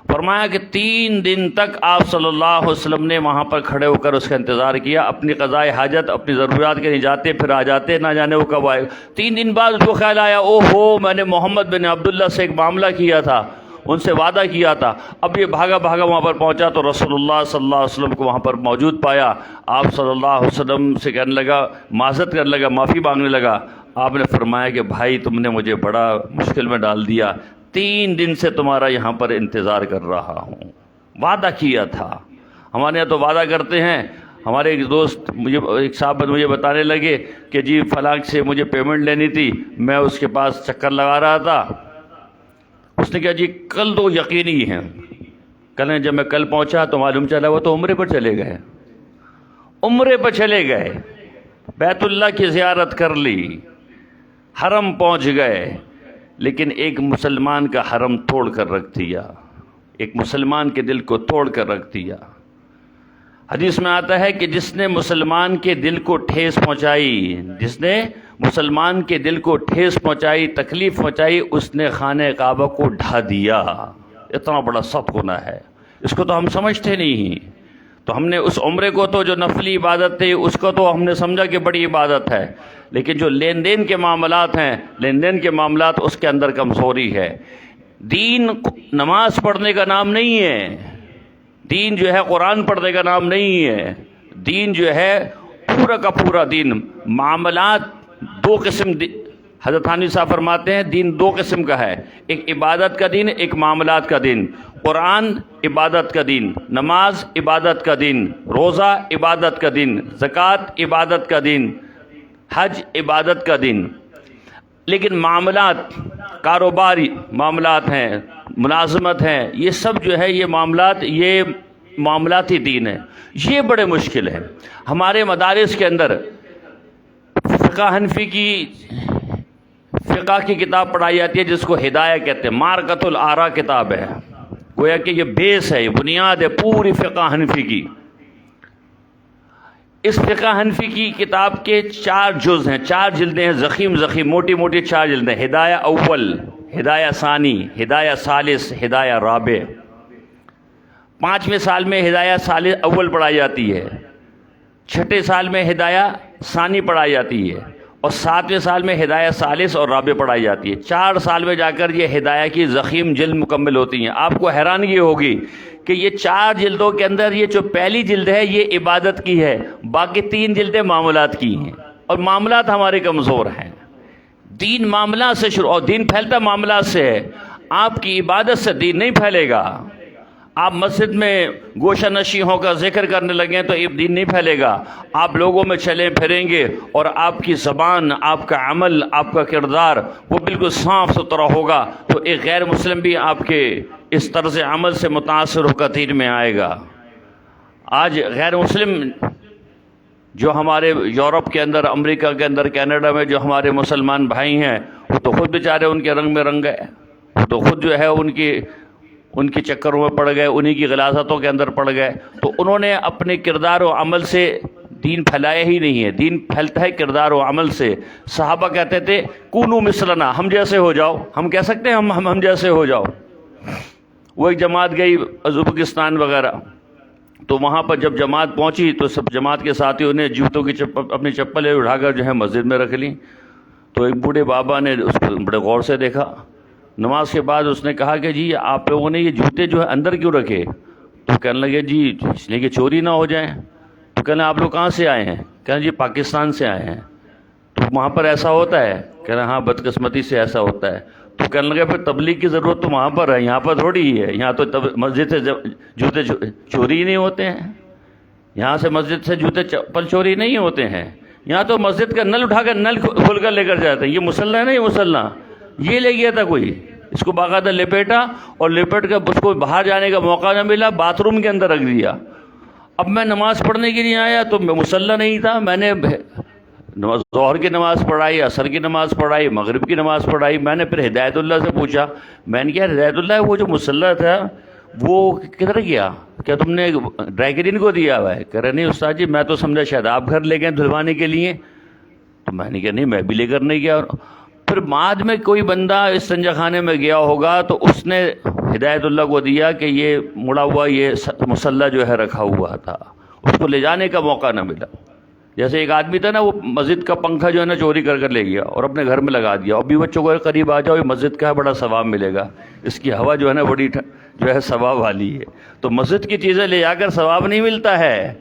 A: فرمایا کہ 3 دن تک آپ صلی اللہ علیہ وسلم نے وہاں پر کھڑے ہو کر اس کا انتظار کیا، اپنی قضائے حاجت، اپنی ضروریات کے لیے جاتے پھر آ جاتے، نہ جانے وہ کب آئے۔ 3 دن بعد اس کو خیال آیا، او ہو میں نے محمد بن عبداللہ سے ایک معاملہ کیا تھا، ان سے وعدہ کیا تھا۔ اب یہ بھاگا بھاگا وہاں پر پہنچا تو رسول اللہ صلی اللہ علیہ وسلم کو وہاں پر موجود پایا۔ آپ صلی اللہ علیہ وسلم سے کہنے لگا، معذرت کرنے لگا، معافی مانگنے لگا۔ آپ نے فرمایا کہ بھائی تم نے مجھے بڑا مشکل میں ڈال دیا، 3 دن سے تمہارا یہاں پر انتظار کر رہا ہوں، وعدہ کیا تھا۔ ہمارے یہاں تو وعدہ کرتے ہیں۔ ہمارے ایک دوست ایک صاحب مجھے بتانے لگے کہ جی فلاں سے مجھے پیمنٹ لینی تھی، میں اس کے پاس چکر لگا رہا تھا، اس نے کہا جی کل تو یقینی ہے۔ کل جب میں کل پہنچا تو معلوم چلا وہ تو عمرے پر چلے گئے، عمرے پر چلے گئے، بیت اللہ کی زیارت کر لی، حرم پہنچ گئے، لیکن ایک مسلمان کا حرم توڑ کر رکھ دیا، ایک مسلمان کے دل کو توڑ کر رکھ دیا۔ حدیث میں آتا ہے کہ جس نے مسلمان کے دل کو ٹھیس پہنچائی، جس نے مسلمان کے دل کو ٹھیس پہنچائی، تکلیف پہنچائی، اس نے خانہ کعبہ کو ڈھا دیا۔ اتنا بڑا سخت گناہ ہے، اس کو تو ہم سمجھتے نہیں۔ تو ہم نے اس عمرے کو تو جو نفلی عبادت تھی اس کو تو ہم نے سمجھا کہ بڑی عبادت ہے، لیکن جو لین دین کے معاملات ہیں، لین دین کے معاملات، اس کے اندر کمزوری ہے۔ دین نماز پڑھنے کا نام نہیں ہے، دین جو ہے قرآن پڑھنے کا نام نہیں ہے، دین جو ہے پورا کا پورا دین معاملات 2 قسم۔ حضرت تھانوی صاحب فرماتے ہیں دین 2 قسم کا ہے، ایک عبادت کا دین، ایک معاملات کا دین۔ قرآن عبادت کا دین، نماز عبادت کا دین، روزہ عبادت کا دین، زکوٰۃ عبادت کا دین، حج عبادت کا دین۔ لیکن معاملات، کاروباری معاملات ہیں، ملازمت ہیں، یہ سب جو ہے یہ معاملات، یہ معاملاتی دین ہے، یہ بڑے مشکل ہے۔ ہمارے مدارس کے اندر فقہ حنفی کی فقہ کی کتاب پڑھائی جاتی ہے جس کو ہدایہ کہتے ہیں، مارکۃ الآراء کتاب ہے، گویا کہ یہ بیس ہے، یہ بنیاد ہے پوری فقہ حنفی کی۔ اس فقہ حنفی کی کتاب کے 4 جز ہیں، 4 جلدیں ہیں، ضخیم موٹی موٹی 4 جلدیں، ہدایہ اول، ہدایہ ثانی، ہدایہ ثالث، ہدایہ رابع۔ 5ویں سال میں ہدایہ ثالث اول پڑھائی جاتی ہے، 6ٹھے سال میں ہدایہ ثانی پڑھائی جاتی ہے، اور 7ویں سال میں ہدایہ ثالث اور رابع پڑھائی جاتی ہے۔ 4 سال میں جا کر یہ ہدایہ کی ضخیم جلد مکمل ہوتی ہیں۔ آپ کو حیرانگی ہوگی کہ یہ 4 جلدوں کے اندر یہ جو پہلی جلد ہے یہ عبادت کی ہے، باقی 3 جلدیں معاملات کی ہیں، اور معاملات ہمارے کمزور ہیں۔ دین معاملات سے شروع، اور دین پھیلتا معاملات سے ہے۔ آپ کی عبادت سے دین نہیں پھیلے گا۔ آپ مسجد میں گوشہ نشیں ہو کر ذکر کرنے لگیں تو دین نہیں پھیلے گا۔ آپ لوگوں میں چلیں پھریں گے اور آپ کی زبان، آپ کا عمل، آپ کا کردار وہ بالکل صاف ستھرا ہوگا تو ایک غیر مسلم بھی آپ کے اس طرز عمل سے متاثر ہو کر دین میں آئے گا۔ آج غیر مسلم جو ہمارے یورپ کے اندر، امریکہ کے اندر، کینیڈا میں جو ہمارے مسلمان بھائی ہیں، وہ تو خود بیچارے ان کے رنگ میں رنگ گئے، وہ تو خود جو ہے ان کی چکروں میں پڑ گئے، انہی کی غلاظتوں کے اندر پڑ گئے۔ تو انہوں نے اپنے کردار و عمل سے دین پھیلایا ہی نہیں ہے، دین پھیلتا ہے کردار و عمل سے۔ صحابہ کہتے تھے کونو مثلنا، ہم جیسے ہو جاؤ، ہم کہہ سکتے ہیں ہم جیسے ہو جاؤ۔ وہ ایک جماعت گئی ازبکستان وغیرہ، تو وہاں پر جب جماعت پہنچی تو سب جماعت کے ساتھیوں نے جوتوں کی اپنی چپلیں اٹھا کر جو ہے مسجد میں رکھ لیں۔ تو ایک بوڑھے بابا نے اس کو بڑے غور سے دیکھا۔ نماز کے بعد اس نے کہا کہ جی آپ لوگوں نے یہ جوتے جو ہے اندر کیوں رکھے؟ تو کہنے لگے جی اس لیے کہ چوری نہ ہو جائیں۔ تو کہنے آپ لوگ کہاں سے آئے ہیں؟ کہنے جی پاکستان سے آئے ہیں۔ تو وہاں پر ایسا ہوتا ہے؟ کہنا ہاں بدقسمتی سے ایسا ہوتا ہے۔ تو کہنے لگے پھر تبلیغ کی ضرورت تو وہاں پر ہے، یہاں پر تھوڑی ہی ہے، یہاں تو مسجد سے جوتے چوری ہی نہیں ہوتے ہیں، یہاں سے مسجد سے جوتے چپل چوری نہیں ہوتے ہیں، یہاں تو مسجد کا نل اٹھا کر نل کھول کر لے کر جاتے ہیں۔ یہ مسلح ہے نا، یہ مسلح یہ لے گیا تھا کوئی، اس کو باقاعدہ لپیٹا اور لپٹ کر اس کو باہر جانے کا موقع نہ ملا، باتھ روم کے اندر رکھ دیا۔ اب میں نماز پڑھنے کے لیے آیا تو مسلح نہیں تھا، میں نے ظہر کی نماز پڑھائی، عصر کی نماز پڑھائی، مغرب کی نماز پڑھائی۔ میں نے پھر ہدایت اللہ سے پوچھا، میں نے کہا ہدایت اللہ وہ جو مسلح تھا وہ کدھر گیا؟ کیا تم نے ڈرائی کلین کو دیا ہوا ہے؟ کہہ رہے نہیں استاد جی، میں تو سمجھا شاید آپ گھر لے گئے دھلوانے کے لیے. تو میں نے کہا نہیں، میں بھی لے کر نہیں گیا. پھر بعد میں کوئی بندہ استنجا خانے میں گیا ہوگا تو اس نے ہدایت اللہ کو دیا کہ یہ مڑا ہوا یہ مسلح جو ہے رکھا ہوا تھا، اس کو لے جانے کا موقع نہ ملا. جیسے ایک آدمی تھا نا، وہ مسجد کا پنکھا جو ہے نا چوری کر لے گیا اور اپنے گھر میں لگا دیا، اور بھی بچوں کو قریب آ جاؤ، یہ مسجد کا ہے، بڑا ثواب ملے گا، اس کی ہوا جو ہے نا بڑی جو ہے ثواب والی ہے. تو مسجد کی چیزیں لے جا کر ثواب نہیں ملتا ہے.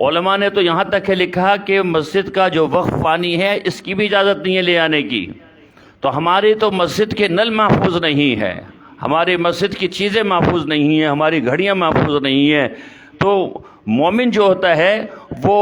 A: علماء نے تو یہاں تک ہے لکھا کہ مسجد کا جو وقف پانی ہے اس کی بھی اجازت نہیں ہے لے آنے کی. تو ہماری تو مسجد کے نل محفوظ نہیں ہے، ہماری مسجد کی چیزیں محفوظ نہیں ہیں، ہماری گھڑیاں محفوظ نہیں ہیں. تو مومن جو ہوتا ہے وہ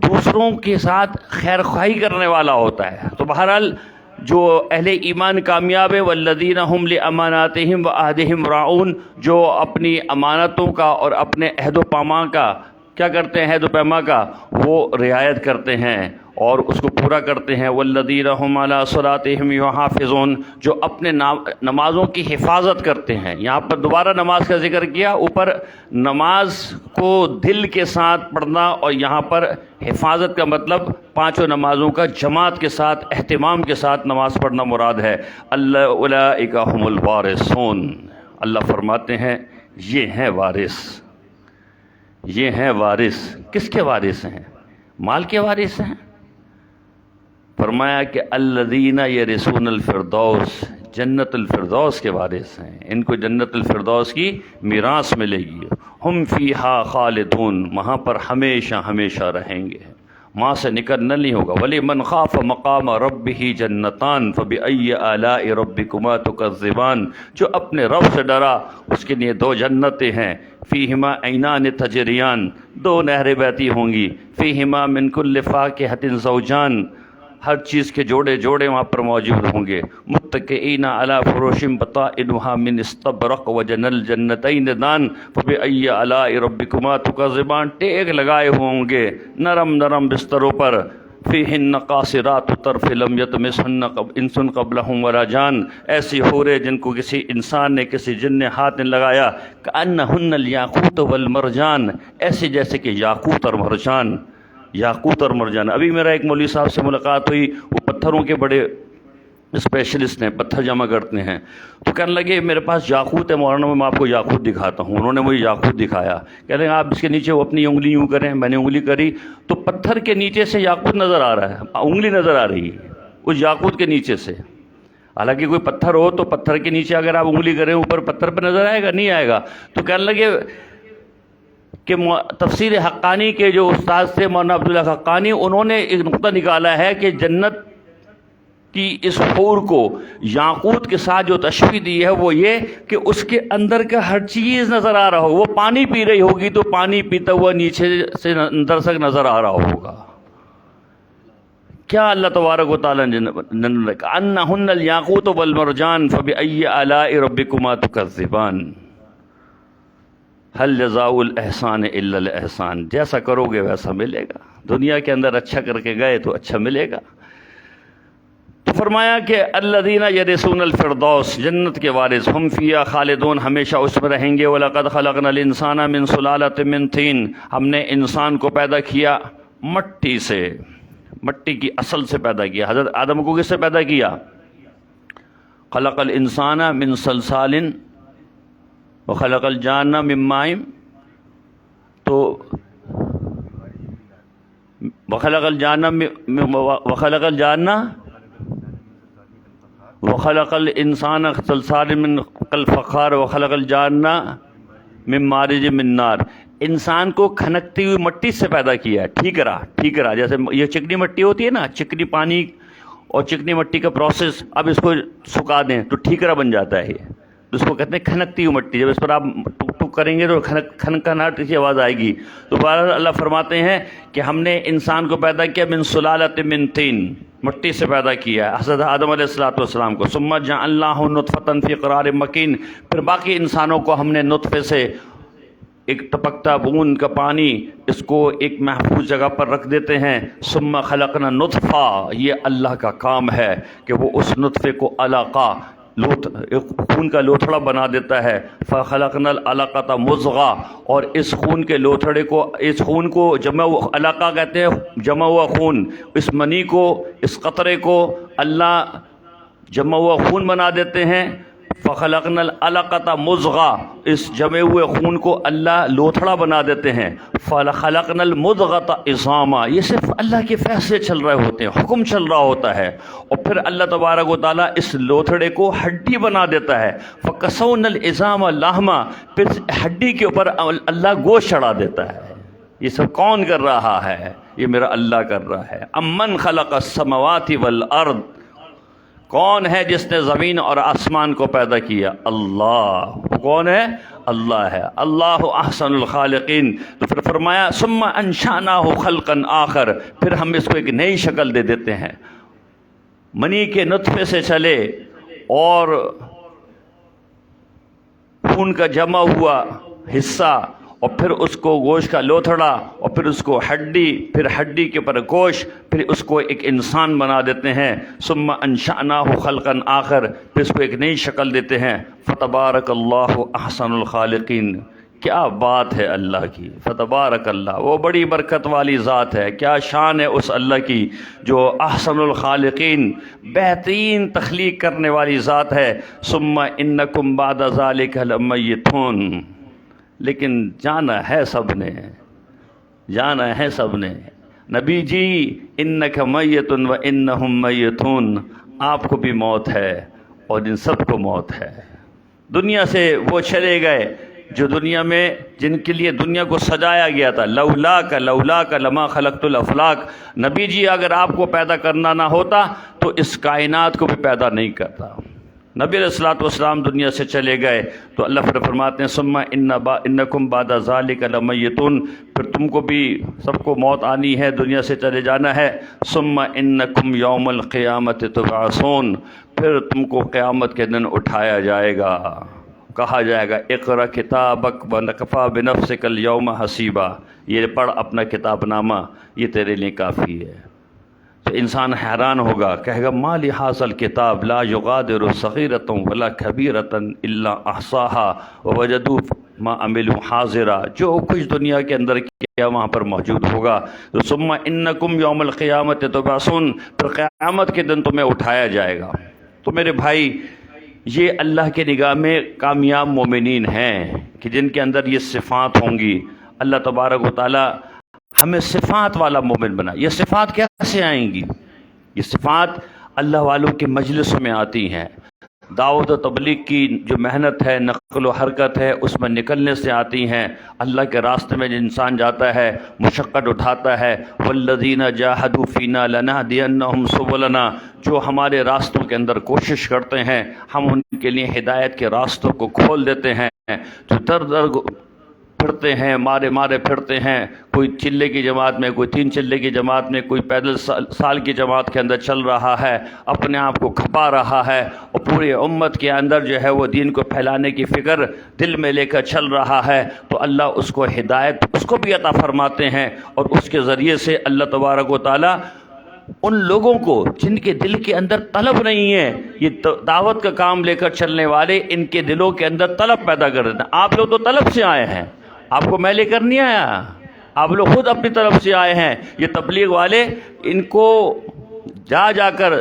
A: دوسروں کے ساتھ خیر خواہی کرنے والا ہوتا ہے. تو بہرحال جو اہل ایمان کامیاب ہے، والذین هم لاماناتہم وعہدہم راعون، جو اپنی امانتوں کا اور اپنے عہد و پیمان کا کیا کرتے ہیں، عہد و پیمان کا وہ رعایت کرتے ہیں اور اس کو پورا کرتے ہیں. والذین هم علی صلاتہم یحافظون، جو اپنے نمازوں کی حفاظت کرتے ہیں. یہاں پر دوبارہ نماز کا ذکر کیا، اوپر نماز کو دل کے ساتھ پڑھنا، اور یہاں پر حفاظت کا مطلب پانچوں نمازوں کا جماعت کے ساتھ اہتمام کے ساتھ نماز پڑھنا مراد ہے. اللہ اولئک هم الوارثون، اللہ فرماتے ہیں یہ ہیں وارث، یہ ہیں وارث. کس کے وارث ہیں؟ مال کے وارث ہیں. فرمایا کہ الذین یرثون الفردوس، جنت الفردوس کے وارث ہیں، ان کو جنت الفردوس کی میراث ملے گی. ہم فیہا خالدون، وہاں پر ہمیشہ ہمیشہ رہیں گے، وہاں سے نکلنا نہیں ہوگا. وَلِمَنْ خَافَ مَقَامَ رَبِّهِ جَنَّتَانِ فَبِأَيِّ آلَاءِ رَبِّكُمَا تُكَذِّبَانِ، جو اپنے رب سے ڈرا اس کے لیے دو جنتیں ہیں. فیہما عینان تجریان، دو نہریں بہتی ہوں گی. فیہما من کل فاکہۃ زوجان، ہر چیز کے جوڑے جوڑے وہاں پر موجود ہوں گے. متکئین علی فروش بطائنها من استبرق وجنى الجنتین دان فبأی آلاء ربکما تکذبان، ٹیک لگائے ہوں گے نرم نرم بستروں پر. فیہن قاصرات الطرف لم یطمثہن انس قبلہم ولا جان، ایسی حوریں جن کو کسی انسان نے کسی جن نے ہاتھ نے لگایا. کأنہن الیاقوت والمرجان، ایسے جیسے کہ یاقوت اور مرجان، یاقوت اور مرجان. ابھی میرا ایک مولوی صاحب سے ملاقات ہوئی، وہ پتھروں کے بڑے اسپیشلسٹ ہیں، پتھر جمع کرتے ہیں. تو کہنے لگے میرے پاس یاقوت ہے مولانا، میں آپ کو یاقوت دکھاتا ہوں. انہوں نے مجھے یاقوت دکھایا، کہہ رہے ہیں آپ اس کے نیچے وہ اپنی انگلی یوں کریں. میں نے انگلی کری تو پتھر کے نیچے سے یاقوت نظر آ رہا ہے، انگلی نظر آ رہی ہے اس یاقوت کے نیچے سے. حالانکہ کوئی پتھر ہو تو پتھر کے نیچے اگر آپ انگلی کریں اوپر پتھر پہ نظر آئے گا؟ نہیں آئے گا. تو کہنے لگے کہ تفسیر حقانی کے جو استاد تھے مولانا عبداللہ حقانی، انہوں نے ایک نقطہ نکالا ہے کہ جنت کی اس حور کو یاقوت کے ساتھ جو تشبیہ دی ہے وہ یہ کہ اس کے اندر کا ہر چیز نظر آ رہا ہو. وہ پانی پی رہی ہوگی تو پانی پیتا ہوا نیچے سے اندر تک نظر آ رہا ہوگا. کیا اللہ تبارک و تعالیٰ نے انہن الیاقوت والمرجان فبأی آلاء ربکما تکذبان حل جزاء الاحسان الا الاحسان، جیسا کرو گے ویسا ملے گا. دنیا کے اندر اچھا کر کے گئے تو اچھا ملے گا. تو فرمایا کہ الذین یرثون الفردوس، جنت کے وارث. ہم فیہا خالدون، ہمیشہ اس میں رہیں گے. وَلَقَدْ خَلَقْنَا الْإِنسَانَ مِنْ سُلَالَةٍ مِّن طِينٍ، ہم نے انسان کو پیدا کیا مٹی سے، مٹی کی اصل سے پیدا کیا. حضرت آدم کو کس سے پیدا کیا؟ خلق الانسان من صلصال وخلق الجان من ماء، تو وخلق الانسان صلصال من کالفخار وخلق الجان من مارج من نار. انسان کو کھنکتی ہوئی مٹی سے پیدا کیا ہے، ٹھیکرا. جیسے یہ چکنی مٹی ہوتی ہے نا، چکنی پانی اور چکنی مٹی کا پروسیس، اب اس کو سکھا دیں تو ٹھیکرا بن جاتا ہے. یہ اس کو کہتے ہیں کھنکتی ہوئی مٹی. جب اس پر آپ ٹک ٹک کریں گے تو کھنکناہٹ کی آواز آئے گی. تو بہرحال اللہ فرماتے ہیں کہ ہم نے انسان کو پیدا کیا من سلالۃ من طین، مٹی سے پیدا کیا ہے حضرت آدم علیہ السلام کو. ثم جعلناہ نطفۃ فی قرار مکین، پھر باقی انسانوں کو ہم نے نطفے سے ایک ٹپکتا بوند کا پانی، اس کو ایک محفوظ جگہ پر رکھ دیتے ہیں. ثم خلقنا نطفہ، یہ اللہ کا کام ہے کہ وہ اس نطفے کو علاقہ خون کا لوتھڑا بنا دیتا ہے. فخلقنا العلقۃ مضغہ، اور اس خون کے لوتھڑے کو، اس خون کو جمع علقہ کہتے ہیں، جمع ہوا خون، اس منی کو، اس قطرے کو اللہ جمع ہوا خون بنا دیتے ہیں. فخلقنا العلقۃ مضغہ، اس جمے ہوئے خون کو اللہ لوتھڑا بنا دیتے ہیں. فخلقنا المضغۃ عظاما، یہ صرف اللہ کے فیصلے چل رہے ہوتے ہیں، حکم چل رہا ہوتا ہے، اور پھر اللہ تبارک و تعالیٰ اس لوتھڑے کو ہڈی بنا دیتا ہے. فکسونا العظام لحما، پھر ہڈی کے اوپر اللہ گوشت چڑھا دیتا ہے. یہ سب کون کر رہا ہے؟ یہ میرا اللہ کر رہا ہے. امن خلق السماوات والارض، کون ہے جس نے زمین اور آسمان کو پیدا کیا؟ اللہ. کون ہے؟ اللہ ہے. اللہ احسن الخالقین. تو پھر فرمایا ثم انشأناہ خلقا آخر، پھر ہم اس کو ایک نئی شکل دے دیتے ہیں. منی کے نطفے سے چلے اور خون کا جمع ہوا حصہ، اور پھر اس کو گوشت کا لوتھڑا، اور پھر اس کو ہڈی، پھر ہڈی کے اوپر گوشت، پھر اس کو ایک انسان بنا دیتے ہیں. ثم انشأناہ خلقا آخر، پھر اس کو ایک نئی شکل دیتے ہیں. فتبارک اللہ احسن الخالقین. کیا بات ہے اللہ کی، فتبارک اللہ، وہ بڑی برکت والی ذات ہے. کیا شان ہے اس اللہ کی جو احسن الخالقین، بہترین تخلیق کرنے والی ذات ہے. ثم انکم بعد ذلک لمیتون، لیکن جانا ہے سب نے، جانا ہے سب نے. نبی جی انک میت و انہم میتون، آپ کو بھی موت ہے اور ان سب کو موت ہے. دنیا سے وہ چلے گئے جو دنیا میں، جن کے لیے دنیا کو سجایا گیا تھا. لولاک لولاک لما خلقت الافلاک. نبی جی اگر آپ کو پیدا کرنا نہ ہوتا تو اس کائنات کو بھی پیدا نہیں کرتا. نبی علیہ الصلوۃ والسلام دنیا سے چلے گئے تو اللہ پھر فرماتے ہیں ثم انکم بعد ذلک لمیتون، پھر تم کو بھی سب کو موت آنی ہے، دنیا سے چلے جانا ہے. ثم انکم یوم القیامت تبعثون، پھر تم کو قیامت کے دن اٹھایا جائے گا، کہا جائے گا اقرأ کتابک وکفیٰ بنفسک اليوم حسیبا، یہ پڑھ اپنا کتاب نامہ، یہ تیرے لیے کافی ہے. تو انسان حیران ہوگا، کہے گا ما لہذا الکتاب لا یغادر صغیرۃ ولا کبیرۃ الا احصاها ووجدوا ما عملوا حاضرا. جو کچھ دنیا کے اندر کیا وہاں پر موجود ہوگا. تو ثم انکم یوم القیامت تبعثون، پھر قیامت کے دن تمہیں اٹھایا جائے گا. تو میرے بھائی، یہ اللہ کے نگاہ میں کامیاب مومنین ہیں کہ جن کے اندر یہ صفات ہوں گی. اللہ تبارک و تعالی ہمیں صفات والا مومن بنا. یہ صفات کیسے آئیں گی؟ یہ صفات اللہ والوں کے مجلس میں آتی ہیں. دعوت و تبلیغ کی جو محنت ہے، نقل و حرکت ہے، اس میں نکلنے سے آتی ہیں. اللہ کے راستے میں جو انسان جاتا ہے، مشقت اٹھاتا ہے، والذین جاہدوا فینا لنہدینہم سبلنا، جو ہمارے راستوں کے اندر کوشش کرتے ہیں ہم ان کے لیے ہدایت کے راستوں کو کھول دیتے ہیں. جو در در پھرتے ہیں، مارے مارے پھرتے ہیں، کوئی چلے کی جماعت میں، کوئی 3 چلے کی جماعت میں، کوئی پیدل سال کی جماعت کے اندر چل رہا ہے، اپنے آپ کو کھپا رہا ہے، اور پوری امت کے اندر جو ہے وہ دین کو پھیلانے کی فکر دل میں لے کر چل رہا ہے، تو اللہ اس کو ہدایت اس کو بھی عطا فرماتے ہیں. اور اس کے ذریعے سے اللہ تبارک و تعالی ان لوگوں کو جن کے دل کے اندر طلب نہیں ہے، یہ دعوت کا کام لے کر چلنے والے، ان کے دلوں کے اندر طلب پیدا کر دیتے ہیں. آپ لوگ تو طلب سے آئے ہیں، آپ کو میں لے کر نہیں آیا، آپ لوگ خود اپنی طرف سے آئے ہیں. یہ تبلیغ والے ان کو جا جا کر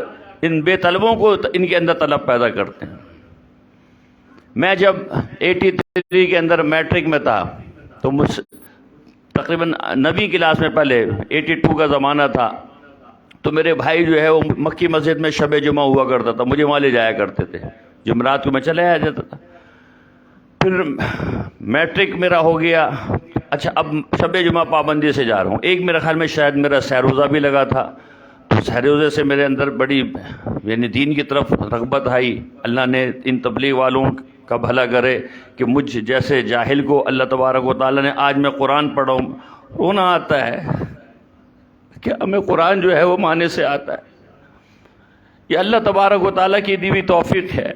A: ان بے طلبوں کو ان کے اندر طلب پیدا کرتے ہیں. میں جب 83 کے اندر میٹرک میں تھا تو مجھ تقریباً 9ویں کلاس میں، پہلے 82 کا زمانہ تھا، تو میرے بھائی جو ہے وہ مکی مسجد میں شب جمعہ ہوا کرتا تھا، مجھے وہاں لے جایا کرتے تھے. جمعرات کو میں چلے آیا جاتا تھا. پھر میٹرک میرا ہو گیا. اچھا، اب شب جمعہ پابندی سے جا رہا ہوں. ایک میرے خیال میں شاید میرا سہروزہ بھی لگا تھا، تو سہروزے سے میرے اندر بڑی یعنی دین کی طرف رغبت آئی. اللہ نے ان تبلیغ والوں کا بھلا کرے کہ مجھ جیسے جاہل کو اللہ تبارک و تعالیٰ نے آج میں قرآن پڑھا ہوں. رونا آتا ہے کہ ہمیں قرآن جو ہے وہ معنی سے آتا ہے. یہ اللہ تبارک و تعالیٰ کی دی ہوئی توفیق ہے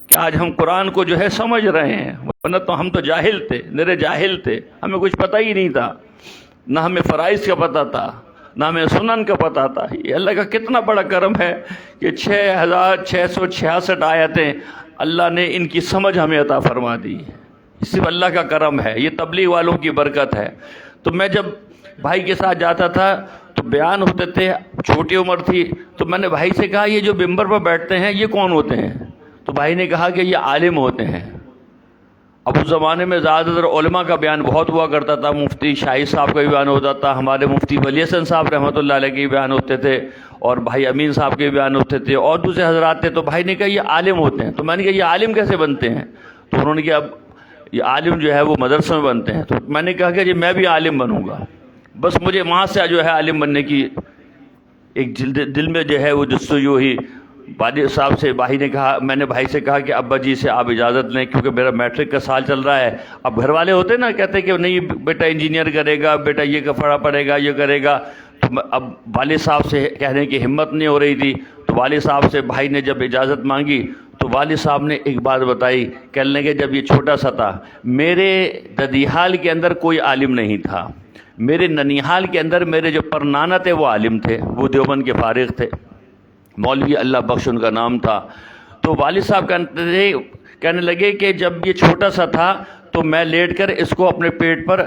A: کہ آج ہم قرآن کو جو ہے سمجھ رہے ہیں، ورنہ تو ہم تو جاہل تھے، میرے جاہل تھے، ہمیں کچھ پتہ ہی نہیں تھا، نہ ہمیں فرائض کا پتہ تھا، نہ ہمیں سنن کا پتہ تھا۔ یہ اللہ کا کتنا بڑا کرم ہے کہ 6666 آیتیں اللہ نے ان کی سمجھ ہمیں عطا فرما دی۔ صرف اللہ کا کرم ہے، یہ تبلیغ والوں کی برکت ہے۔ تو میں جب بھائی کے ساتھ جاتا تھا تو بیان ہوتے تھے، چھوٹی عمر تھی، تو میں نے بھائی سے کہا یہ جو ممبر پر بیٹھتے ہیں یہ کون ہوتے ہیں؟ تو بھائی نے کہا کہ یہ عالم ہوتے ہیں۔ اب اس زمانے میں زیادہ تر علماء کا بیان بہت ہوا کرتا تھا، مفتی شاہد صاحب کا بھی بیان ہوتا تھا، ہمارے مفتی ولی حسن صاحب رحمۃ اللہ علیہ کے بھی بیان ہوتے تھے، اور بھائی امین صاحب کے بھی بیان ہوتے تھے، اور دوسرے حضرات تھے۔ تو بھائی نے کہا یہ عالم ہوتے ہیں۔ تو میں نے کہا یہ عالم کیسے بنتے ہیں؟ تو انہوں نے کہا اب یہ عالم جو ہے وہ مدرسے میں بنتے ہیں۔ تو میں نے کہا کہ جی میں بھی عالم بنوں گا، بس مجھے وہاں سے جو ہے عالم بننے کی ایک دل میں جو ہے وہ جستجو ہوئی۔ والد صاحب سے بھائی نے کہا، میں نے بھائی سے کہا کہ ابا جی سے آپ اجازت لیں کیونکہ میرا میٹرک کا سال چل رہا ہے۔ اب گھر والے ہوتے نا کہتے کہ نہیں بیٹا انجینئر کرے گا، بیٹا یہ کفڑا پڑے گا، یہ کرے گا۔ تو اب والد صاحب سے کہنے کی ہمت نہیں ہو رہی تھی، تو والد صاحب سے بھائی نے جب اجازت مانگی تو والد صاحب نے ایک بات بتائی، کہنے لگے جب یہ چھوٹا سا تھا میرے ددیحال کے اندر کوئی عالم نہیں تھا، میرے ننیحال کے اندر میرے جو پرنانا تھے وہ عالم تھے، وہ دیوبند کے فارغ تھے، مولوی اللہ بخش ان کا نام تھا۔ تو والد صاحب کہنے لگے کہ جب یہ چھوٹا سا تھا تو میں لیٹ کر اس کو اپنے پیٹ پر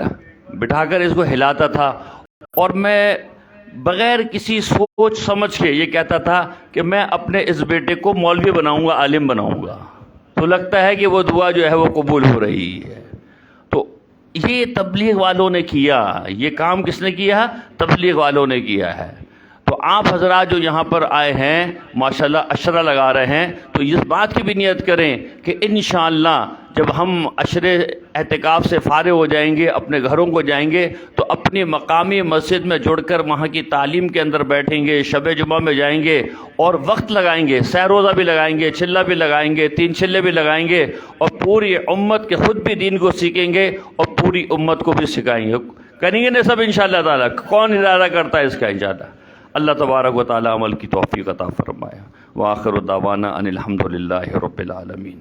A: بٹھا کر اس کو ہلاتا تھا، اور میں بغیر کسی سوچ سمجھ کے یہ کہتا تھا کہ میں اپنے اس بیٹے کو مولوی بناؤں گا، عالم بناؤں گا۔ تو لگتا ہے کہ وہ دعا جو ہے وہ قبول ہو رہی ہے۔ تو یہ تبلیغ والوں نے کیا، یہ کام کس نے کیا؟ تبلیغ والوں نے کیا ہے۔ تو آپ حضرات جو یہاں پر آئے ہیں ماشاءاللہ عشرہ لگا رہے ہیں، تو اس بات کی بھی نیت کریں کہ انشاءاللہ جب ہم عشرے اعتکاف سے فارغ ہو جائیں گے، اپنے گھروں کو جائیں گے، تو اپنی مقامی مسجد میں جڑ کر وہاں کی تعلیم کے اندر بیٹھیں گے، شب جمعہ میں جائیں گے اور وقت لگائیں گے، سہ روزہ بھی لگائیں گے، چلہ بھی لگائیں گے، 3 چلے بھی لگائیں گے، اور پوری امت کے خود بھی دین کو سیکھیں گے اور پوری امت کو بھی سکھائیں گے۔ کریں گے نا سب انشاءاللہ تعالیٰ؟ کون ارادہ کرتا ہے اس کا انشاءاللہ؟ اللہ تبارک و تعالی عمل کی توفیق عطا فرمائے۔ وآخر دعوانا ان الحمد للہ رب العالمین۔